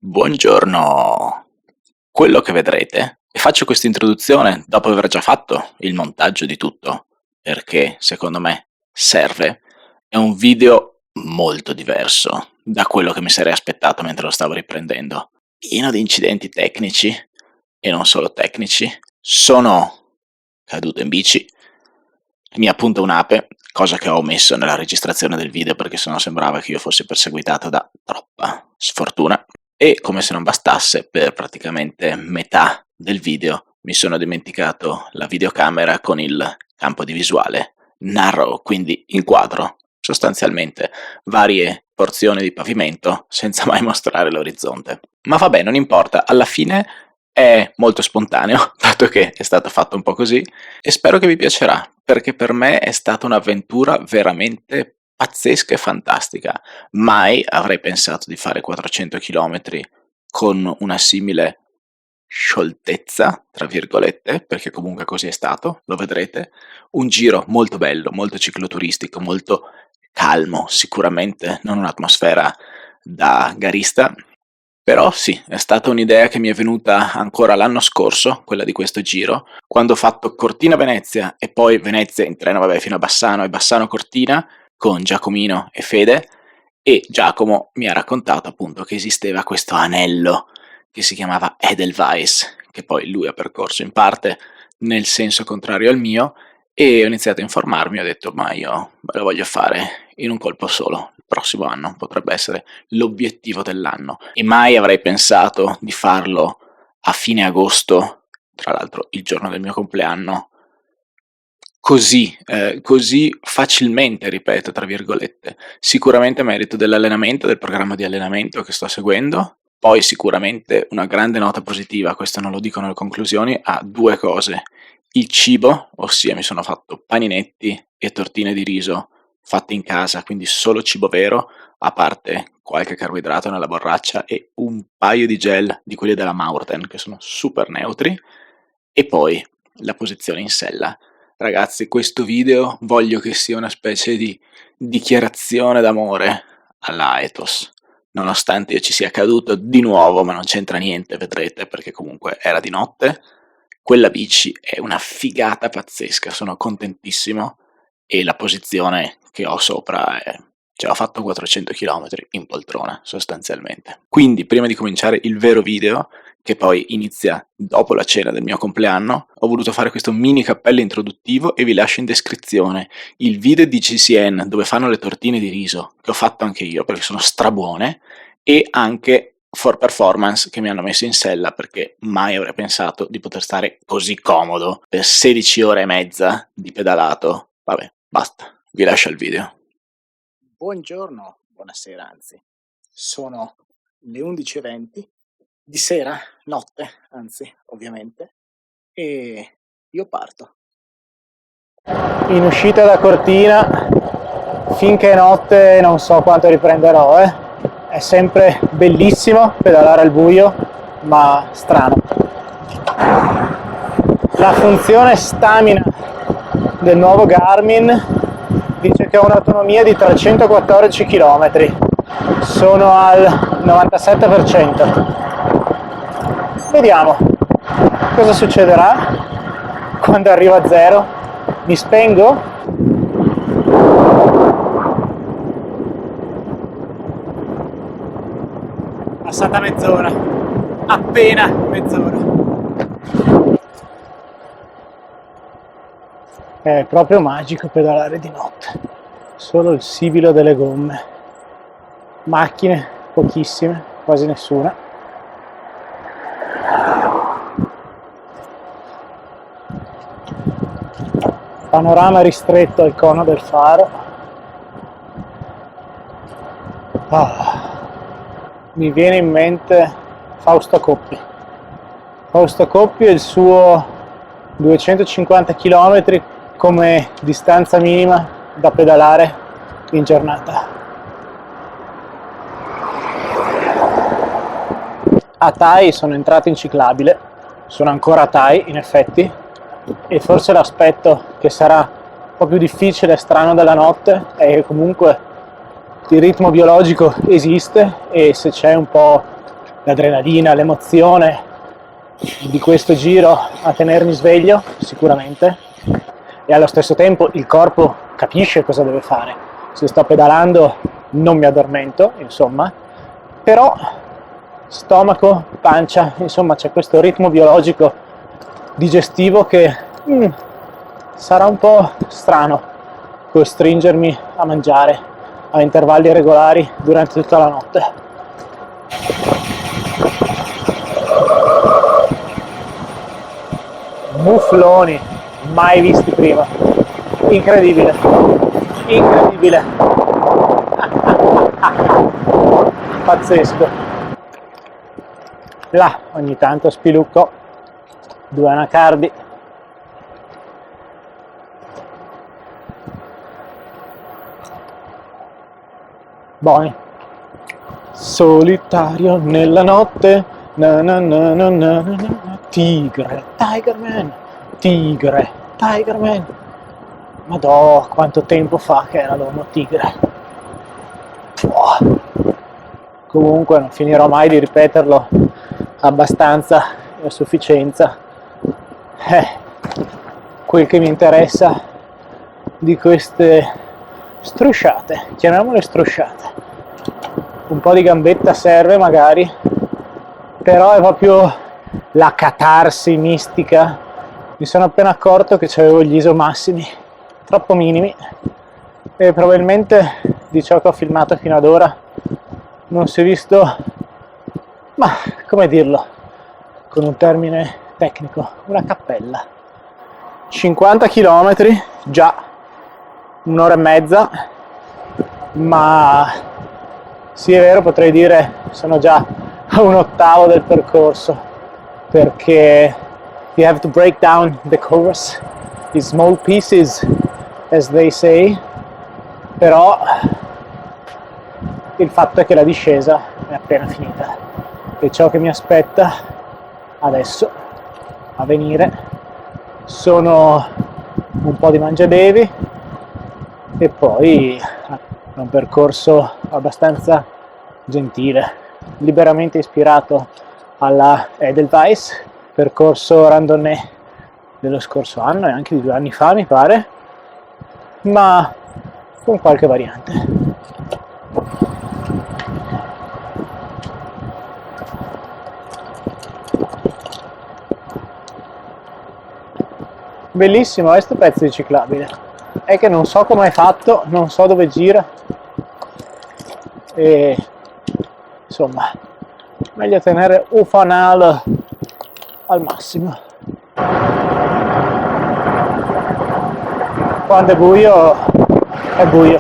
Buongiorno. Quello che vedrete, e faccio questa introduzione dopo aver già fatto il montaggio di tutto, perché secondo me serve, è un video molto diverso da quello che mi sarei aspettato mentre lo stavo riprendendo. Pieno di incidenti tecnici, e non solo tecnici. Sono caduto in bici, mi appunta un'ape, cosa che ho omesso nella registrazione del video perché sennò sembrava che io fossi perseguitato da troppa sfortuna. E come se non bastasse, per praticamente metà del video mi sono dimenticato la videocamera con il campo di visuale narrow, quindi inquadro sostanzialmente varie porzioni di pavimento senza mai mostrare l'orizzonte. Ma vabbè, non importa, alla fine è molto spontaneo, dato che è stato fatto un po' così, e spero che vi piacerà, perché per me è stata un'avventura veramente pazzesca e fantastica. Mai avrei pensato di fare 400 chilometri con una simile "scioltezza", tra virgolette, perché comunque così è stato, lo vedrete. Un giro molto bello, molto cicloturistico, molto calmo, sicuramente non un'atmosfera da garista. Però sì, è stata un'idea che mi è venuta ancora l'anno scorso, quella di questo giro, quando ho fatto Cortina-Venezia e poi Venezia in treno, vabbè, fino a Bassano e Bassano-Cortina con Giacomino e Fede, e Giacomo mi ha raccontato appunto che esisteva questo anello che si chiamava Edelweiss, che poi lui ha percorso in parte nel senso contrario al mio, e ho iniziato a informarmi, ho detto ma io me lo voglio fare in un colpo solo, il prossimo anno potrebbe essere l'obiettivo dell'anno, e mai avrei pensato di farlo a fine agosto, tra l'altro il giorno del mio compleanno, così facilmente, ripeto, tra virgolette. Sicuramente merito dell'allenamento, del programma di allenamento che sto seguendo, poi sicuramente una grande nota positiva, questo non lo dico nelle conclusioni, a due cose: il cibo, ossia mi sono fatto paninetti e tortine di riso fatte in casa, quindi solo cibo vero, a parte qualche carboidrato nella borraccia e un paio di gel di quelli della Maurten che sono super neutri, e poi la posizione in sella. Ragazzi, questo video voglio che sia una specie di dichiarazione d'amore alla Ethos, nonostante io ci sia caduto di nuovo, ma non c'entra niente, vedrete, perché comunque era di notte. Quella bici è una figata pazzesca, sono contentissimo, e la posizione che ho sopra è... cioè ho fatto 400 chilometri in poltrona, sostanzialmente. Quindi, prima di cominciare il vero video, che poi inizia dopo la cena del mio compleanno, ho voluto fare questo mini cappello introduttivo e vi lascio in descrizione il video di GCN dove fanno le tortine di riso, che ho fatto anche io perché sono strabuone, e anche For Performance che mi hanno messo in sella perché mai avrei pensato di poter stare così comodo per 16 ore e mezza di pedalato. Vabbè, basta, vi lascio il video. Buongiorno, buonasera anzi, sono le 11:20 di sera, notte anzi, ovviamente, e io parto. In uscita da Cortina, finché è notte non so quanto riprenderò, È sempre bellissimo pedalare al buio, ma strano. La funzione stamina del nuovo Garmin dice che ho un'autonomia di 314 km, sono al 97%. Vediamo cosa succederà quando arrivo a zero. Mi spengo? Passata mezz'ora, appena mezz'ora. È proprio magico pedalare di notte, solo il sibilo delle gomme, macchine pochissime, quasi nessuna. Panorama ristretto al cono del faro. Mi viene in mente Fausto Coppi. Fausto Coppi e il suo 250 km come distanza minima da pedalare in giornata. A Tai sono entrato in ciclabile, sono ancora a Tai in effetti, e forse l'aspetto che sarà un po' più difficile e strano della notte è che comunque il ritmo biologico esiste, e se c'è un po' l'adrenalina, l'emozione di questo giro a tenermi sveglio, sicuramente, e allo stesso tempo il corpo capisce cosa deve fare. Se sto pedalando non mi addormento, insomma, però stomaco, pancia, insomma c'è questo ritmo biologico digestivo che sarà un po' strano costringermi a mangiare a intervalli regolari durante tutta la notte. Mufloni mai visti prima, incredibile, incredibile, pazzesco. Là ogni tanto spilucco 2 anacardi. Buoni. Solitario nella notte, na na na na na na na. Tigre, Tigerman, tigre, Tigerman. Madò, quanto tempo fa che era l'uomo tigre. Comunque non finirò mai di ripeterlo abbastanza e a sufficienza. Quel che mi interessa di queste strusciate, chiamiamole strusciate, un po' di gambetta serve magari, però è proprio la catarsi mistica. Mi sono appena accorto che avevo gli ISO massimi troppo minimi e probabilmente di ciò che ho filmato fino ad ora non si è visto, ma come dirlo con un termine tecnico, una cappella. 50 km, già un'ora e mezza, ma sì, è vero, potrei dire sono già a un ottavo del percorso, perché you have to break down the course in small pieces, as they say, però il fatto è che la discesa è appena finita e ciò che mi aspetta adesso a venire sono un po' di mangiabevi e poi un percorso abbastanza gentile, liberamente ispirato alla Edelweiss, percorso randonnée dello scorso anno e anche di 2 anni fa mi pare, ma con qualche variante. Bellissimo questo pezzo di ciclabile, è che non so come è fatto, non so dove gira e insomma meglio tenere un fanale al massimo. Quando è buio è buio.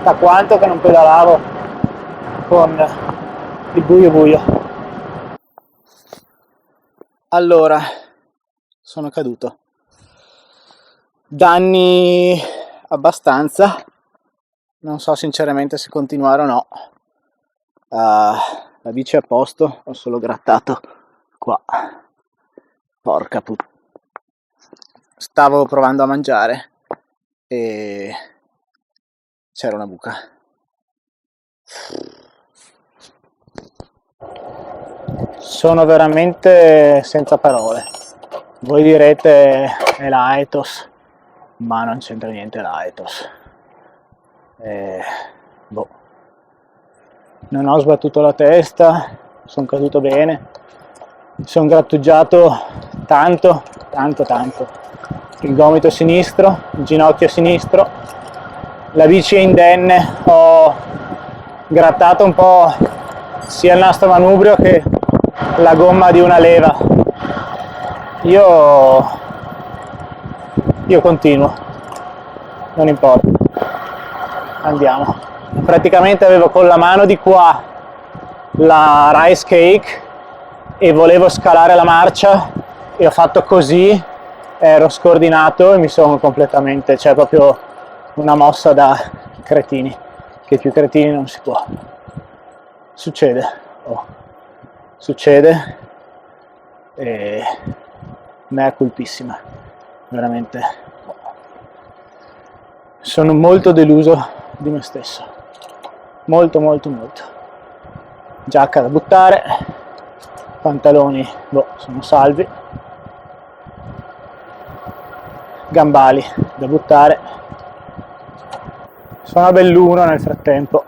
Da quanto che non pedalavo con il buio buio. Allora, sono caduto. Danni abbastanza, non so sinceramente se continuare o no. La bici è a posto, ho solo grattato qua. Porca puttana. Stavo provando a mangiare e c'era una buca. Sono veramente senza parole. Voi direte è la Ethos, ma non c'entra niente la Ethos. Non ho sbattuto la testa, sono caduto bene, mi sono grattugiato tanto, il gomito sinistro, il ginocchio sinistro, la bici è indenne, ho grattato un po' sia il nastro manubrio che la gomma di una leva. Io continuo, non importa, andiamo. Praticamente avevo con la mano di qua la rice cake e volevo scalare la marcia e ho fatto così, ero scordinato e mi sono completamente, cioè proprio una mossa da cretini, che più cretini non si può. Succede, succede e mea culpissima, veramente. Sono molto deluso di me stesso, molto. giacca da buttare, pantaloni sono salvi, gambali da buttare. Sono a Belluno nel frattempo,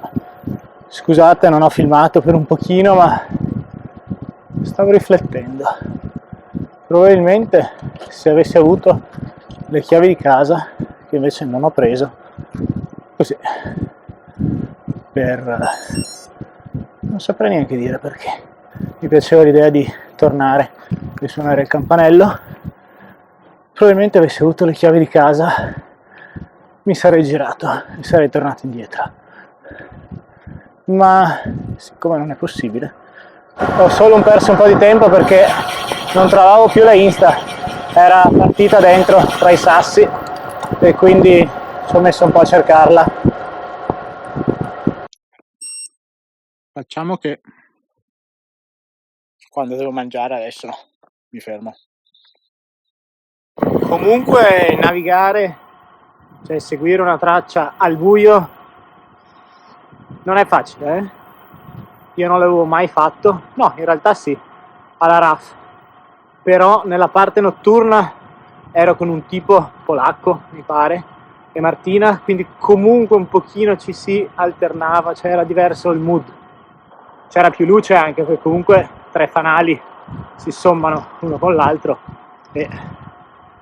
scusate non ho filmato per un pochino, ma stavo riflettendo. Probabilmente se avessi avuto le chiavi di casa, che invece non ho preso, così non saprei neanche dire perché mi piaceva l'idea di tornare e suonare il campanello, probabilmente avessi avuto le chiavi di casa, mi sarei girato e sarei tornato indietro, ma siccome non è possibile ho solo perso un po' di tempo perché non trovavo più la Insta, era partita dentro tra i sassi e quindi ci ho messo un po' a cercarla. Facciamo che quando devo mangiare adesso mi fermo. Comunque navigare, cioè seguire una traccia al buio non è facile, eh? Io non l'avevo mai fatto, no, in realtà sì, alla RAF, però nella parte notturna ero con un tipo polacco, mi pare, e Martina, quindi comunque un pochino ci si alternava, cioè era diverso il mood, c'era più luce anche perché comunque 3 fanali si sommano uno con l'altro e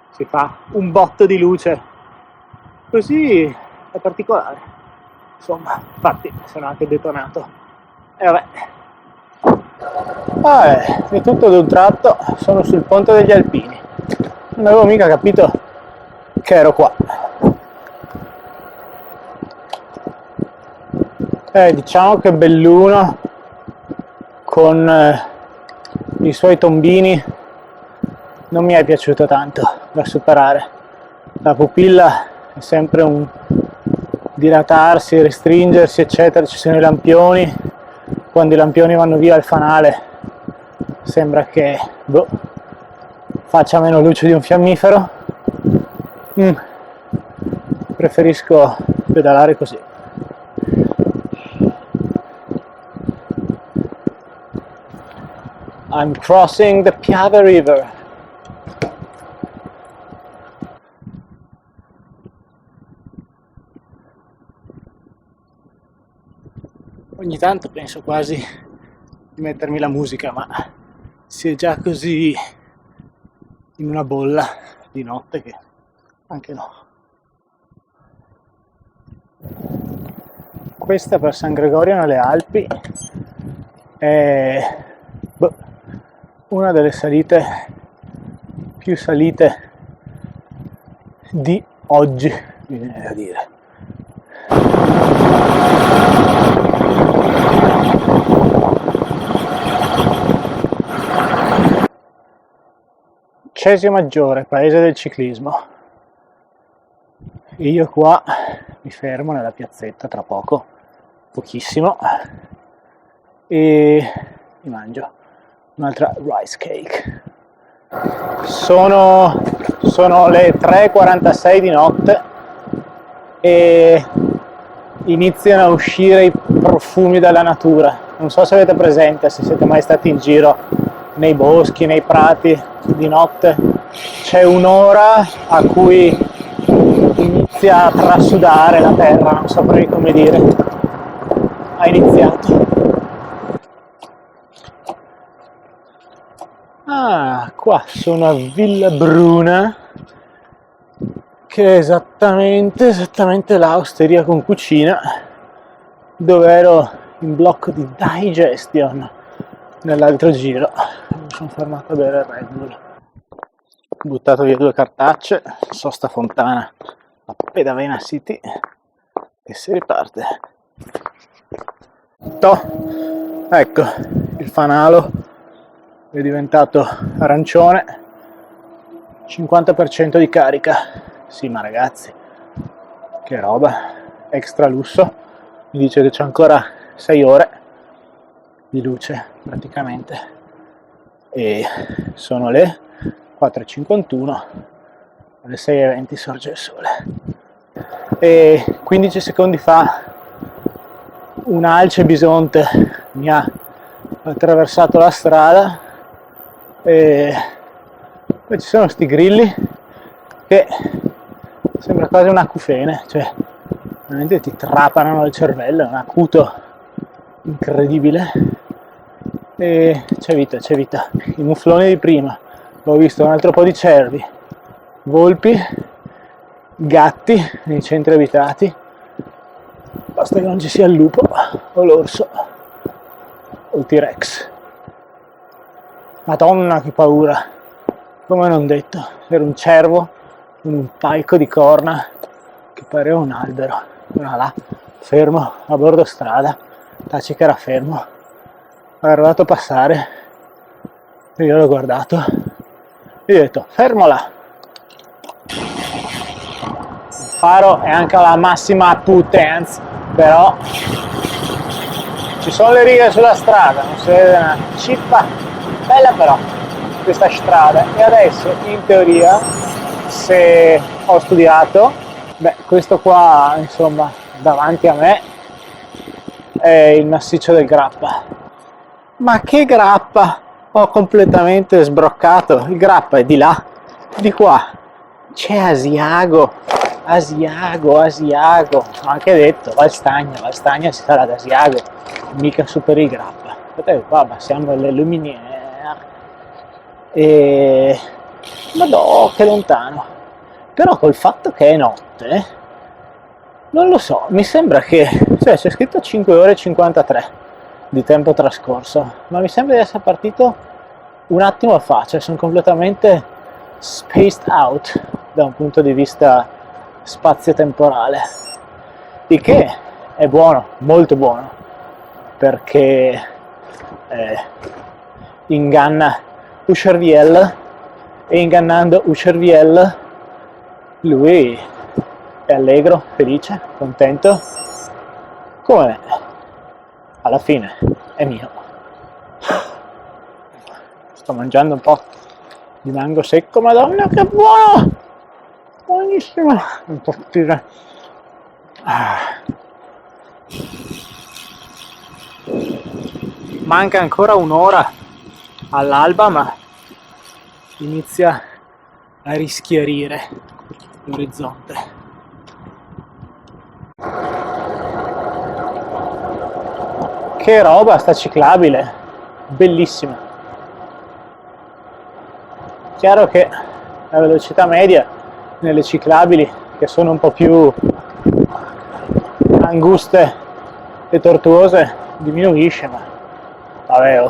si fa un botto di luce, così è particolare, insomma, infatti sono anche detonato. E vabbè, è tutto d'un tratto, sono sul ponte degli Alpini, non avevo mica capito che ero qua. Diciamo che Belluno con i suoi tombini non mi è piaciuto tanto da superare. La pupilla è sempre un dilatarsi, restringersi, eccetera, ci sono i lampioni, quando i lampioni vanno via il fanale sembra che faccia meno luce di un fiammifero. Preferisco pedalare così. I'm crossing the Piave River. Ogni tanto penso quasi di mettermi la musica, ma si è già così in una bolla di notte che anche no. Questa per San Gregorio nelle Alpi è una delle salite più salite di oggi, mi viene da dire. Cesio Maggiore, paese del ciclismo. Io qua mi fermo nella piazzetta tra poco, pochissimo, e mi mangio un'altra rice cake. Sono le 3:46 di notte e iniziano a uscire i profumi della natura. Non so se avete presente, se siete mai stati in giro nei boschi, nei prati di notte, c'è un'ora a cui inizia a trasudare la terra, non saprei come dire, ha iniziato. Qua sono a Villabruna, che è esattamente là, osteria con cucina, dove ero in blocco di digestion nell'altro giro. Mi sono fermato a bere Red Bull, ho buttato via 2 cartacce, sosta Fontana a Pedavena City e si riparte. Ecco, il fanalo è diventato arancione, 50% di carica. Sì, ma ragazzi, che roba, extra lusso. Mi dice che c'è ancora 6 ore di luce praticamente e sono le 4:51, alle 6:20 sorge il sole e 15 secondi fa un alce bisonte mi ha ho attraversato la strada e poi ci sono sti grilli che sembra quasi un acufene, cioè veramente ti trapanano il cervello, è un acuto incredibile. E c'è vita, i mufloni di prima, ho visto un altro po' di cervi, volpi, gatti nei centri abitati, basta che non ci sia il lupo o l'orso o il T-Rex. Madonna che paura, come non detto, era un cervo con un palco di corna che pareva un albero, era là, fermo, a bordo strada, taci che era fermo, è arrivato a passare, e io l'ho guardato, e gli ho detto fermo là. Il faro è anche alla massima potenza, però ci sono le righe sulla strada, non si vede una cippa, bella però questa strada. E adesso in teoria, se ho studiato, questo qua insomma davanti a me è il massiccio del Grappa. Ma che Grappa? Ho completamente sbroccato, il Grappa è di là, di qua c'è Asiago, ho anche detto Valstagna si sarà ad Asiago, mica super il Grappa. Qua siamo alle Luminiere e madò che lontano, però col fatto che è notte non lo so, mi sembra che c'è scritto 5 ore e 53 di tempo trascorso, ma mi sembra di essere partito un attimo fa, cioè sono completamente spaced out da un punto di vista spazio-temporale, il che è buono, molto buono, perché inganna Usherviel, e ingannando Usherviel lui è allegro, felice, contento, come me. Alla fine è mio. Sto mangiando un po' di mango secco, madonna che buono, buonissimo, un po' più. Manca ancora un'ora all'alba, ma inizia a rischiarire l'orizzonte. Che roba sta ciclabile, bellissima. Chiaro che la velocità media nelle ciclabili, che sono un po' più anguste e tortuose, diminuisce, ma vabbè,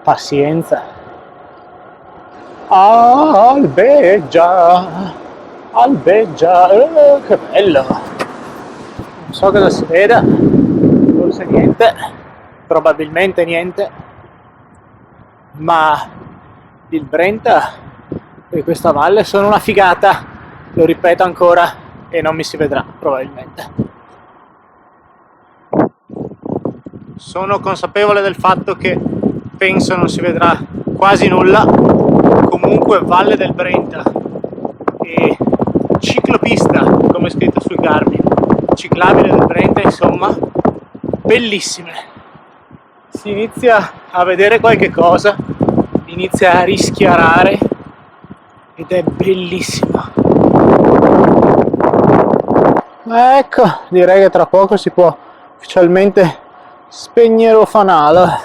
pazienza. Albeggia, che bello. Non so cosa si veda, forse niente, probabilmente niente, ma il Brenta e questa valle sono una figata, lo ripeto ancora, e non mi si vedrà probabilmente. Sono consapevole del fatto che penso non si vedrà quasi nulla, comunque Valle del Brenta e ciclopista, come è scritto sul Garmin, ciclabile del Brenta, insomma, bellissime. Si inizia a vedere qualche cosa, inizia a rischiarare ed è bellissimo. Ecco, direi che tra poco si può ufficialmente spegnere il fanale.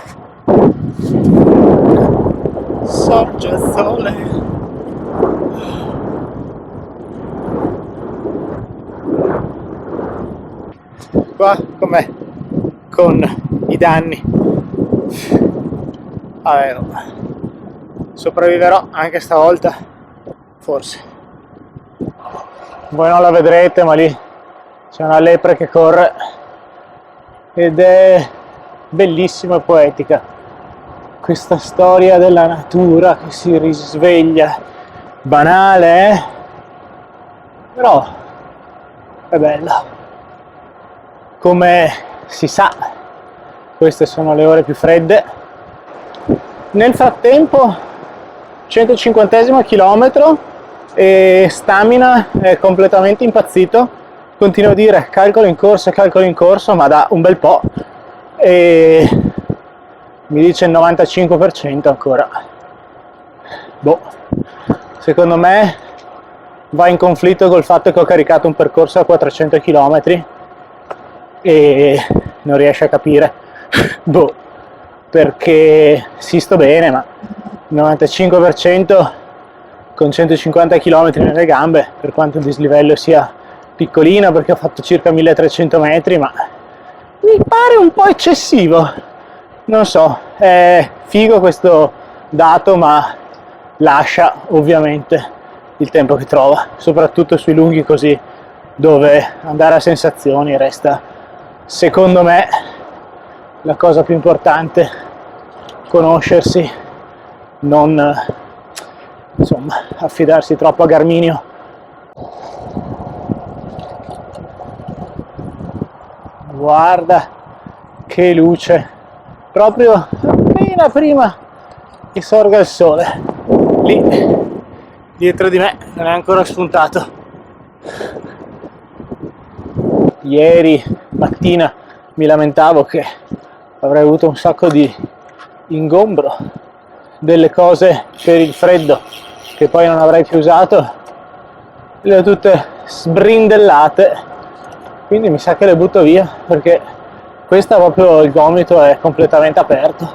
Sorge il sole. Qua com'è con i danni? Vabbè, sopravviverò anche stavolta, forse. Voi non la vedrete, ma lì c'è una lepre che corre ed è bellissima e poetica questa storia della natura che si risveglia. Banale, però è bella. Come si sa, queste sono le ore più fredde. Nel frattempo 150° chilometro e Stamina è completamente impazzito, continuo a dire calcolo in corso, ma da un bel po', e mi dice il 95% ancora. Boh, secondo me va in conflitto col fatto che ho caricato un percorso a 400 km e non riesce a capire. Boh, perché sì, sto bene, ma il 95% con 150 km nelle gambe, per quanto il dislivello sia piccolino, perché ho fatto circa 1300 metri, ma mi pare un po' eccessivo. Non so, è figo questo dato, ma lascia ovviamente il tempo che trova, soprattutto sui lunghi così, dove andare a sensazioni resta, secondo me, la cosa più importante. Conoscersi, non insomma affidarsi troppo a Garminio. Guarda che luce, proprio appena prima che sorga il sole, lì dietro di me non è ancora spuntato. Ieri mattina mi lamentavo che avrei avuto un sacco di ingombro, delle cose per il freddo che poi non avrei più usato, le ho tutte sbrindellate, quindi mi sa che le butto via, perché questa proprio, il gomito è completamente aperto.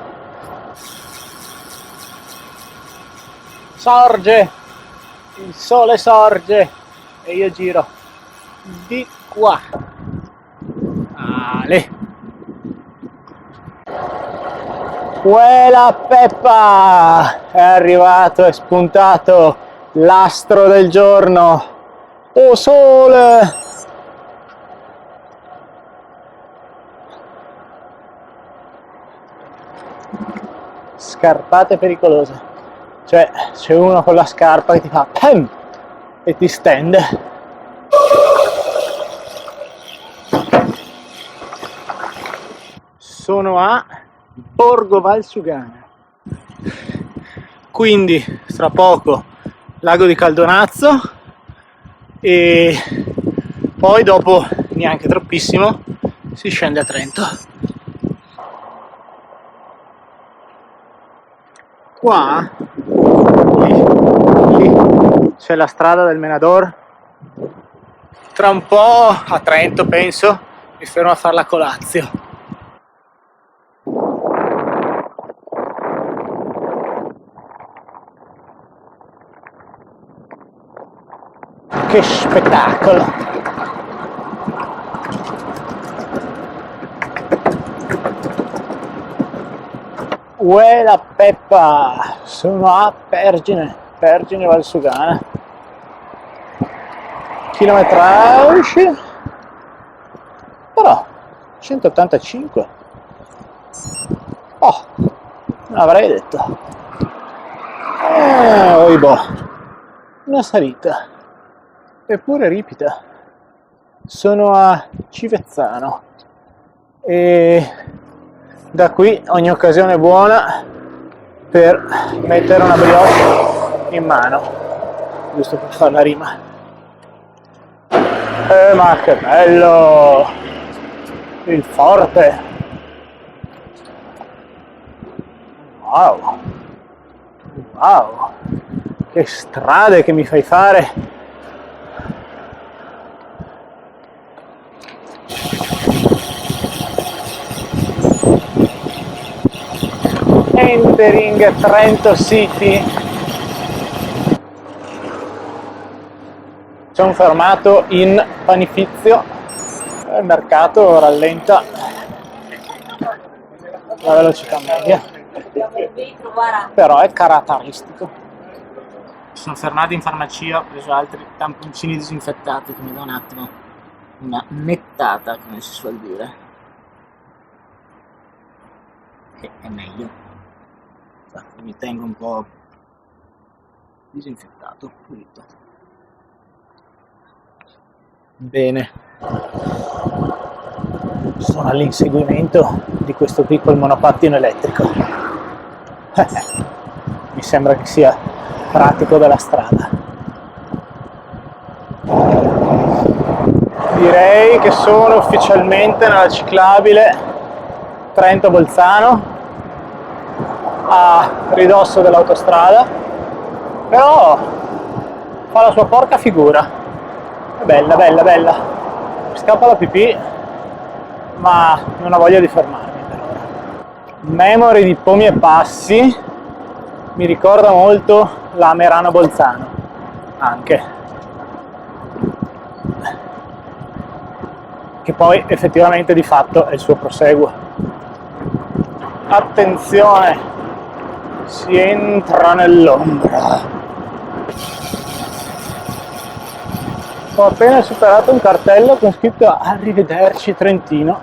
Sorge, il sole sorge e io giro di qua. Ale. Quella Peppa! È arrivato, è spuntato l'astro del giorno. Oh sole! Scarpate pericolose. Cioè, c'è uno con la scarpa che ti fa PEM! E ti stende. Sono a Borgo Valsugana, quindi tra poco lago di Caldonazzo e poi dopo neanche troppissimo si scende a Trento. Qua lì c'è la strada del Menador, tra un po' a Trento penso mi fermo a fare la colazio. Che spettacolo! Uè la Peppa! Sono a Pergine Valsugana. Chilometraggi però 185. Oh, non avrei detto. Oibò, una salita. Eppure ripida. Sono a Civezzano e da qui ogni occasione è buona per mettere una brioche in mano, giusto per fare la rima. Ma che bello il forte! Wow, wow, che strade che mi fai fare! Entering Trento City. C'è un fermato in panifizio, il mercato rallenta la velocità media, però è caratteristico. Sono fermato in farmacia, ho preso altri tamponcini disinfettati che mi dà un attimo una nettata, come si suol dire, che è meglio. Mi tengo un po' disinfettato, pulito. Bene, sono all'inseguimento di questo piccolo monopattino elettrico. Mi sembra che sia pratico della strada. Direi che sono ufficialmente nella ciclabile Trento-Bolzano. a ridosso dell'autostrada, però fa la sua porca figura. È bella, bella, bella. Mi scappa la pipì, ma non ho voglia di fermarmi per ora. Memory di Pomi e Passi mi ricorda molto la Merano Bolzano, anche, che poi effettivamente di fatto è il suo proseguo. Attenzione, si entra nell'ombra. Ho appena superato un cartello con scritto "Arrivederci Trentino",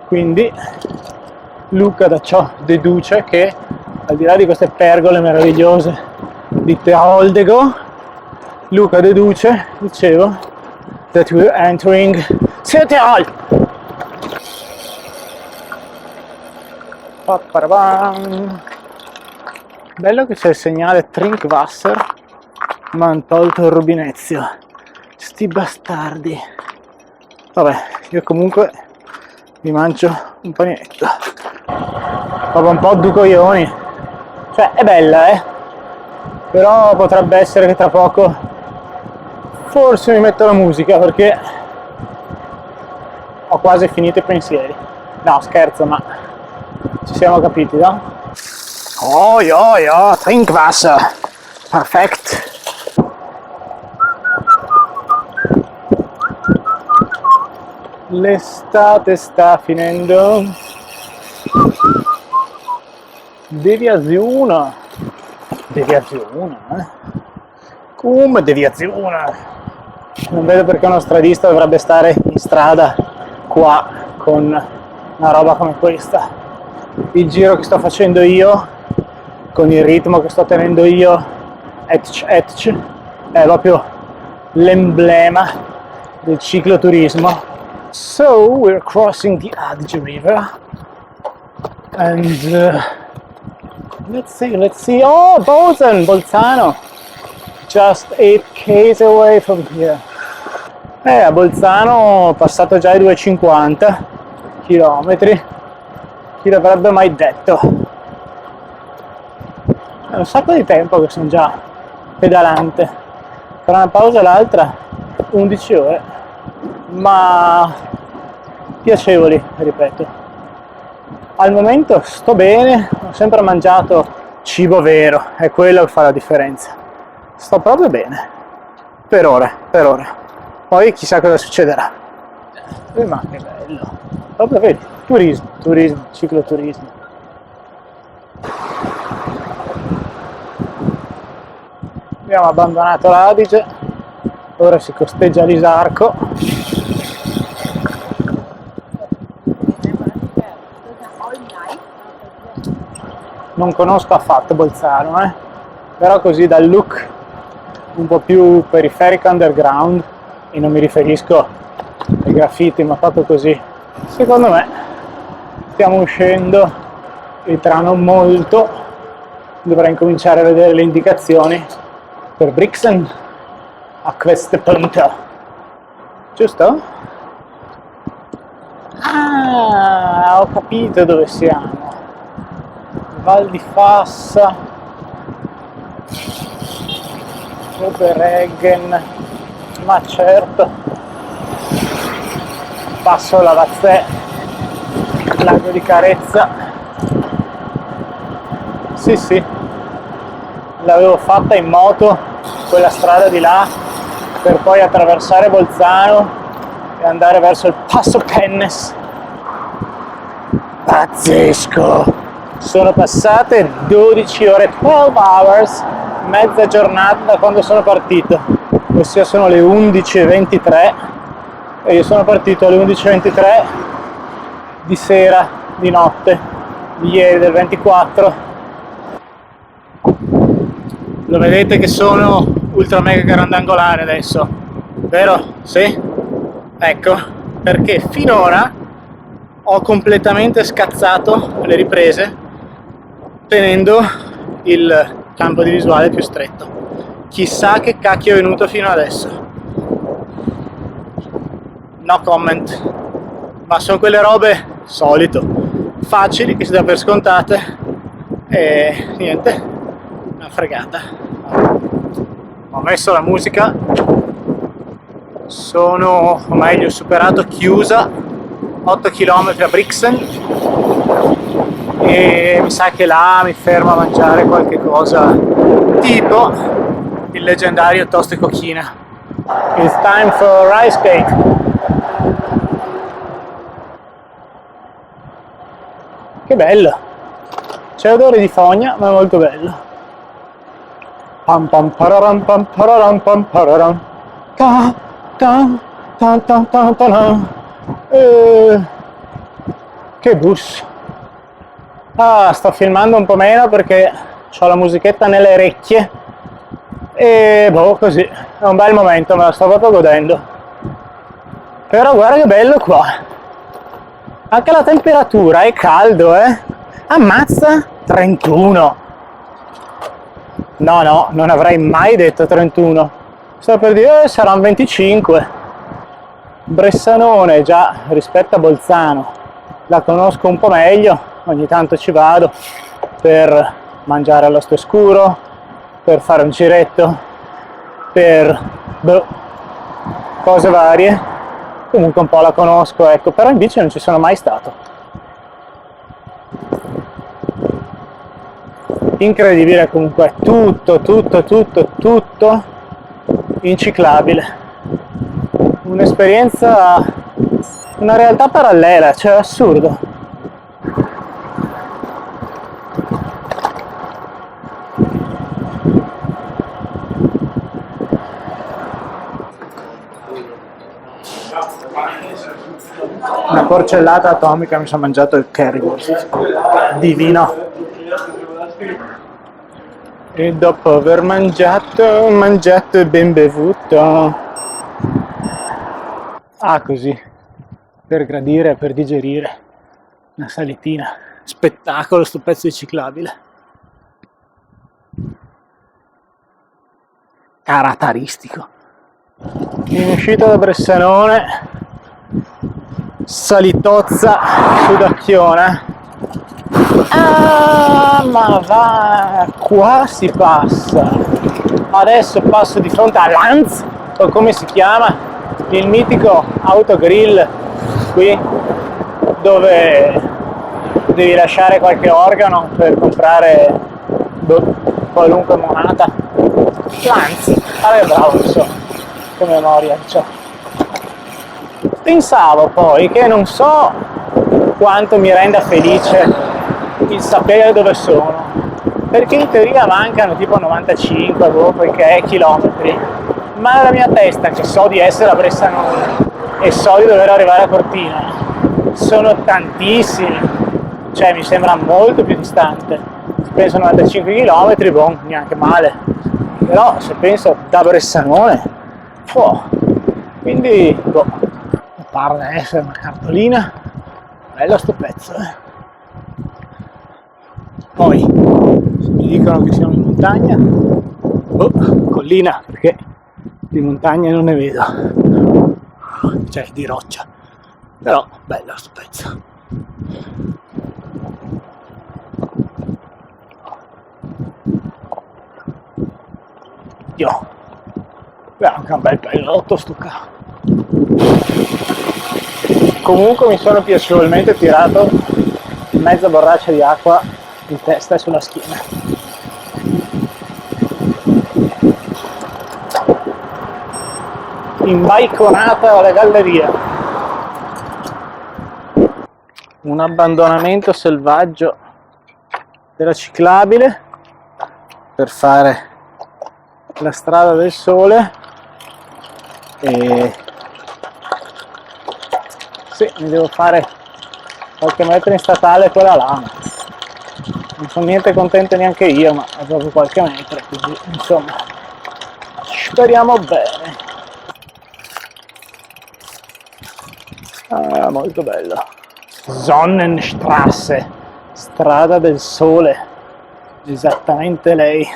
quindi Luca da ciò deduce che, al di là di queste pergole meravigliose di Teoldego, Luca deduce, dicevo, that we're entering City Hall. Bello che c'è il segnale Trinkwasser, ma hanno tolto il rubinezio. Sti bastardi. Vabbè, io comunque mi mangio un panetto. Proprio un po' due coglioni. Cioè, è bella, però potrebbe essere che tra poco forse mi metto la musica, perché ho quasi finito i pensieri. No, scherzo, ma ci siamo capiti, no? Oh, Trinkwasser. Perfect. L'estate sta finendo. Deviazione. Come deviazione? Non vedo perché uno stradista dovrebbe stare in strada qua con una roba come questa. Il giro che sto facendo io, con il ritmo che sto tenendo io, è proprio l'emblema del cicloturismo. So we're crossing the Adige River, and let's see. Oh, Bolzano, just 8 km away from here. A Bolzano ho passato già i 250 km. Chi l'avrebbe mai detto? È un sacco di tempo che sono già pedalante. Tra una pausa e l'altra 11 ore, ma piacevoli, ripeto. Al momento sto bene, ho sempre mangiato cibo vero, è quello che fa la differenza. Sto proprio bene, per ora. Poi chissà cosa succederà. Ma che bello, proprio vedi, turismo, cicloturismo. Abbiamo abbandonato l'Adige, ora si costeggia l'Isarco. Non conosco affatto Bolzano, però così dal look un po' più periferico underground, e non mi riferisco ai graffiti, ma proprio così. Secondo me stiamo uscendo e tra non molto dovrei incominciare a vedere le indicazioni per Brixen a questo punto. Giusto? Ah, ho capito dove siamo. Val di Fassa, Oberreggen, ma certo, Passo Lavazzè, Lago di Carezza. Sì, l'avevo fatta in moto quella strada di là, per poi attraversare Bolzano e andare verso il Passo Pennes. Pazzesco! Sono passate 12 ore, 12 hours, mezza giornata da quando sono partito, ossia sono le 11:23 e io sono partito alle 11:23 di sera, di notte, di ieri, del 24. Lo vedete che sono ultra mega grandangolare adesso, vero? Sì? Ecco, perché finora ho completamente scazzato le riprese tenendo il campo di visuale più stretto. Chissà che cacchio è venuto fino adesso. No comment. Ma sono quelle robe solito. facili che si dà per scontate e niente, una fregata. Ho messo la musica, o meglio, ho superato Chiusa, 8 km a Brixen, e mi sa che là mi fermo a mangiare qualche cosa tipo il leggendario toast e cocchina. It's time for rice cake. Che bello, c'è odore di fogna ma è molto bello. Pam pam pararam pam pararam pam pararam ta ta ta ta ta ta ta. Che bus. Sto filmando un po' meno perché ho la musichetta nelle orecchie e così, è un bel momento, me lo sto proprio godendo. Però guarda che bello qua, anche la temperatura è caldo, ammazza, 31. No, non avrei mai detto 31, sto per dire saranno 25. Bressanone, già rispetto a Bolzano la conosco un po' meglio, ogni tanto ci vado per mangiare allo sto scuro, per fare un giretto, per cose varie. Comunque un po' la conosco, ecco, però in bici non ci sono mai stato. Incredibile comunque, tutto inciclabile. Un'esperienza, una realtà parallela, cioè assurdo. Una porcellata atomica, mi sono mangiato il currywurst divino. E dopo aver mangiato e ben bevuto, così, per gradire, per digerire una salitina. Spettacolo sto pezzo di ciclabile, caratteristico. In uscita da Bressanone, salitozza sudacchione. Ma va, qua si passa. Adesso passo di fronte a Lanz, o come si chiama, il mitico autogrill qui, dove devi lasciare qualche organo per comprare qualunque monata. Lanz, che bravo che so, che memoria c'ho. Pensavo poi che non so quanto mi renda felice il sapere dove sono, perché in teoria mancano tipo 95 poiché chilometri, ma nella mia testa, che so di essere a Bressanone e so di dover arrivare a Cortina, sono tantissimi, cioè mi sembra molto più distante. Se penso 95 km, neanche male, però se penso da Bressanone, quindi parla di essere una cartolina. Bello sto pezzo, Poi mi dicono che siamo in montagna, collina, perché di montagna non ne vedo, cioè di roccia, però bello sto pezzo. Anche un bel pellotto sto cavolo. Comunque mi sono piacevolmente tirato mezza borraccia di acqua in testa e sulla schiena. Imbaiconata alla galleria. Un abbandonamento selvaggio della ciclabile per fare la strada del sole e sì, mi devo fare qualche metro in statale quella là. Non sono niente contento neanche io, ma è proprio qualche metro, quindi insomma speriamo bene. Molto bello. Sonnenstraße, strada del sole, esattamente lei.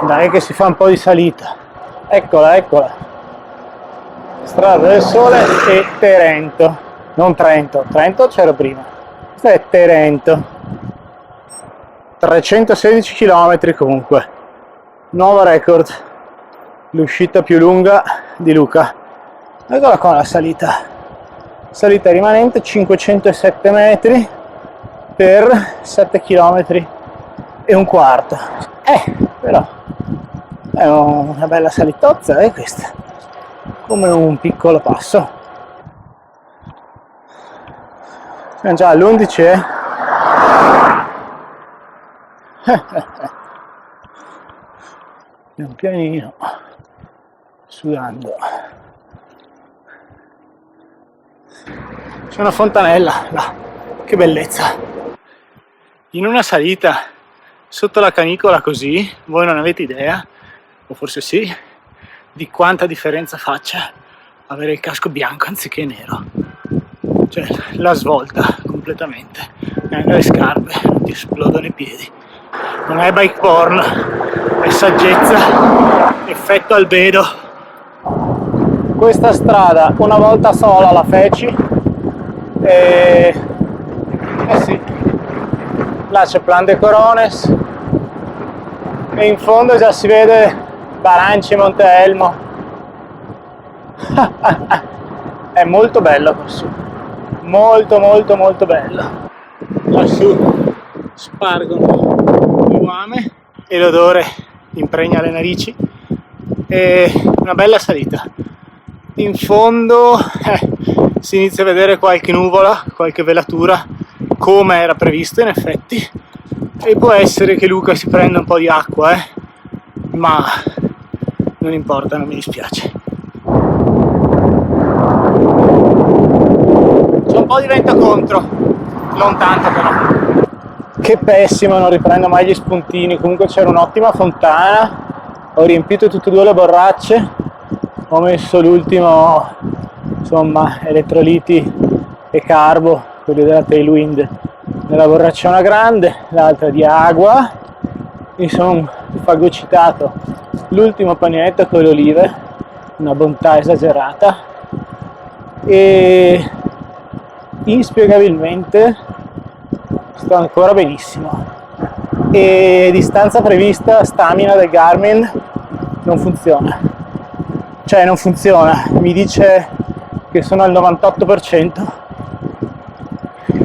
Dai che si fa un po' di salita. Eccola. Strada del Sole e Terento, non Trento, Trento c'era prima, questa è Terento, 316 km comunque, nuovo record, l'uscita più lunga di Luca. Eccola qua la salita rimanente 507 metri per 7 km e un quarto, però è una bella salitozza, questa, come un piccolo passo. Siamo già all'11, pian pianino, sudando. C'è una fontanella là, che bellezza. In una salita sotto la canicola così, voi non avete idea, o forse sì, di quanta differenza faccia avere il casco bianco anziché nero. Cioè, la svolta completamente, neanche le scarpe, non ti esplodono i piedi. Non è bike porn, è saggezza, effetto albedo. Questa strada una volta sola la feci e sì, là c'è Plan de Corones e in fondo già si vede Baranci e Monte Elmo. È molto bello quassù, molto molto molto bello. Lassù spargono le guame e l'odore impregna le narici e una bella salita. In fondo si inizia a vedere qualche nuvola, qualche velatura, come era previsto in effetti, e può essere che Luca si prenda un po' di acqua, ma non importa, non mi dispiace. C'è un po' di vento contro, non tanto però. Che pessimo, non riprendo mai gli spuntini. Comunque c'era un'ottima fontana, ho riempito tutte e due le borracce, ho messo l'ultimo, insomma, elettroliti e carbo, quelli della Tailwind, nella borracciona grande, l'altra di acqua. Mi sono fagocitato l'ultimo paninetto con le olive, una bontà esagerata, e inspiegabilmente sto ancora benissimo. E distanza prevista, stamina del Garmin, non funziona. Cioè non funziona, mi dice che sono al 98%,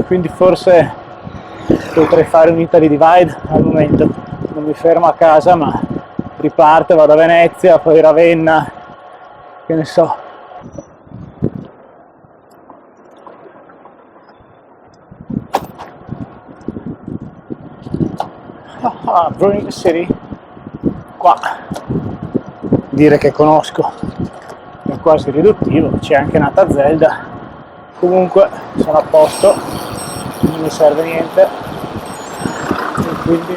quindi forse potrei fare un Italy Divide al momento. Non mi fermo a casa, ma riparto, vado a Venezia, poi Ravenna, che ne so. Brewing City, qua, dire che conosco è quasi riduttivo, c'è anche nata Zelda, comunque sono a posto, non mi serve niente, e quindi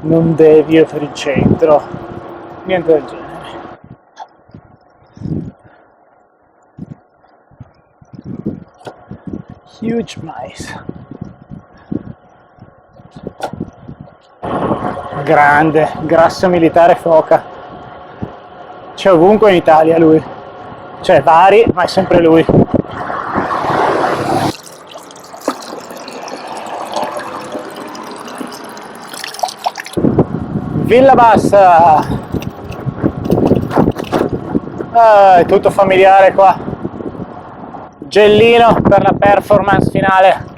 non devio per il centro, niente del genere. Huge mice. Grande, grasso militare foca. C'è ovunque in Italia lui. Cioè vari, ma è sempre lui. Villa Bassa. È tutto familiare qua. Gellino per la performance finale.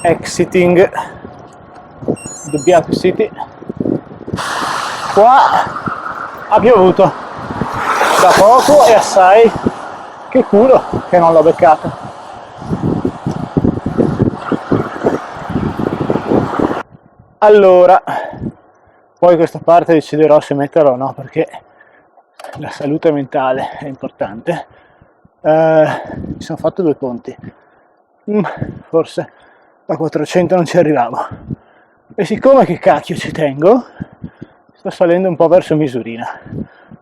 Exiting Dubbiaco City. Qua ha piovuto da poco e assai, che culo che non l'ho beccato. Allora, poi questa parte deciderò se metterla o no, perché la salute mentale è importante. Mi sono fatto due conti, forse a 400 non ci arrivavo, e siccome che cacchio ci tengo, sto salendo un po' verso Misurina,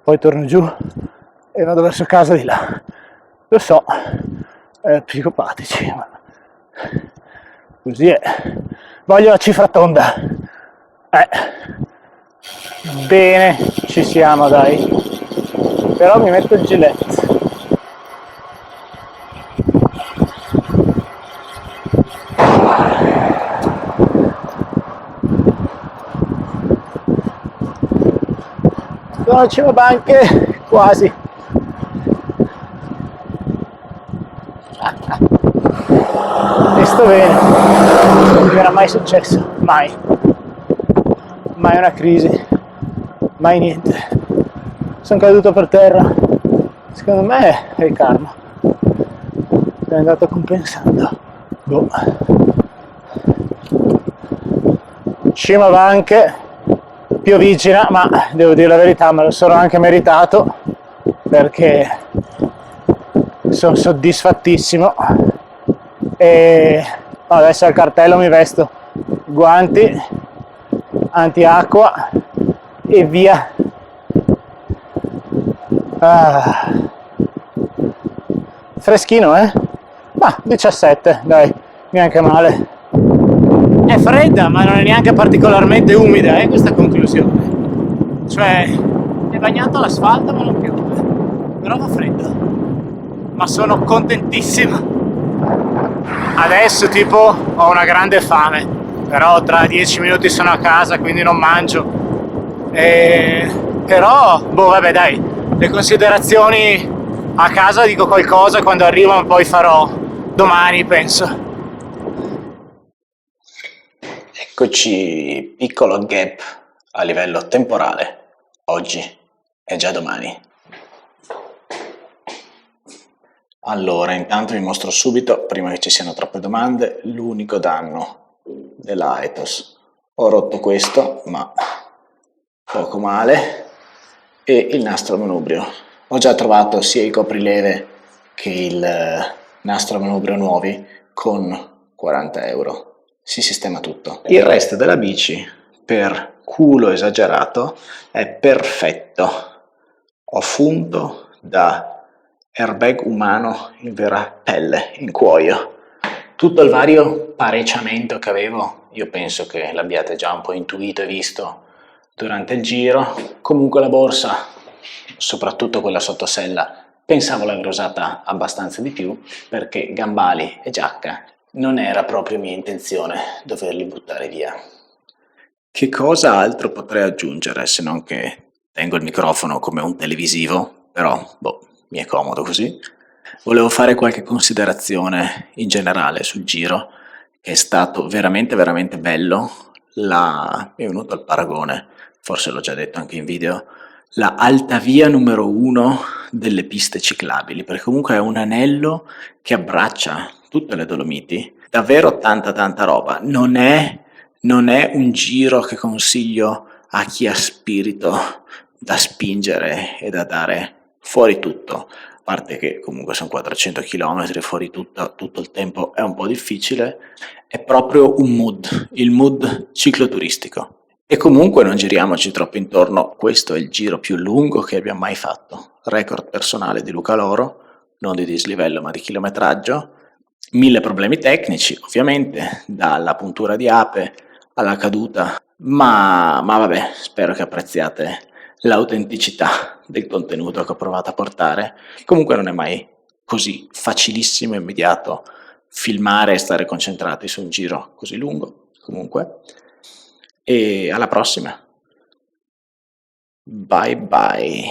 poi torno giù e vado verso casa di là. Lo so, psicopatici, ma così è. Voglio la cifra tonda, Bene, ci siamo, dai. Però mi metto il gilet. Sono cima banche, quasi. E sto bene. Non mi era mai successo, mai. Mai una crisi, mai niente. Sono caduto per terra. Secondo me è il karma. È andato compensando. Boh. Cima banche, piovigina, ma devo dire la verità, me lo sono anche meritato perché sono soddisfattissimo. E adesso al cartello mi vesto guanti antiacqua e via. Freschino, ma 17, dai, neanche male. È fredda, ma non è neanche particolarmente umida, questa conclusione. Cioè, è bagnato l'asfalto ma non piove, però fa freddo. Ma sono contentissimo. Adesso tipo ho una grande fame, però tra 10 minuti sono a casa, quindi non mangio. Però, boh, vabbè, dai, le considerazioni a casa dico qualcosa, quando arrivo poi farò domani, penso. Eccoci, piccolo gap a livello temporale. Oggi è già domani. Allora, intanto vi mostro subito, prima che ci siano troppe domande, l'unico danno della Aetos. Ho rotto questo, ma poco male, e il nastro manubrio. Ho già trovato sia i coprileve che il nastro manubrio nuovi con 40 euro. Si sistema tutto. Il resto della bici, per culo esagerato, è perfetto. Ho funto da airbag umano in vera pelle, in cuoio. Tutto il vario parecciamento che avevo, io penso che l'abbiate già un po' intuito e visto durante il giro. Comunque la borsa, soprattutto quella sottosella, pensavo l'avrei usata abbastanza di più, perché gambali e giacca non era proprio mia intenzione doverli buttare via. Che cosa altro potrei aggiungere, se non che tengo il microfono come un televisivo, però boh, mi è comodo così. Volevo fare qualche considerazione in generale sul giro, che è stato veramente veramente bello. Mi è venuto il paragone, forse l'ho già detto anche in video, la altavia numero 1 delle piste ciclabili, perché comunque è un anello che abbraccia tutte le Dolomiti, davvero tanta roba. Non è un giro che consiglio a chi ha spirito da spingere e da dare fuori tutto, a parte che comunque sono 400 km fuori tutto il tempo, è un po' difficile. È proprio un mood, il mood cicloturistico. E comunque non giriamoci troppo intorno, questo è il giro più lungo che abbiamo mai fatto, record personale di Luca Loro, non di dislivello ma di chilometraggio. 1000 problemi tecnici, ovviamente, dalla puntura di ape alla caduta, ma vabbè, spero che apprezziate l'autenticità del contenuto che ho provato a portare, che comunque non è mai così facilissimo e immediato filmare e stare concentrati su un giro così lungo, comunque. E alla prossima. Bye bye.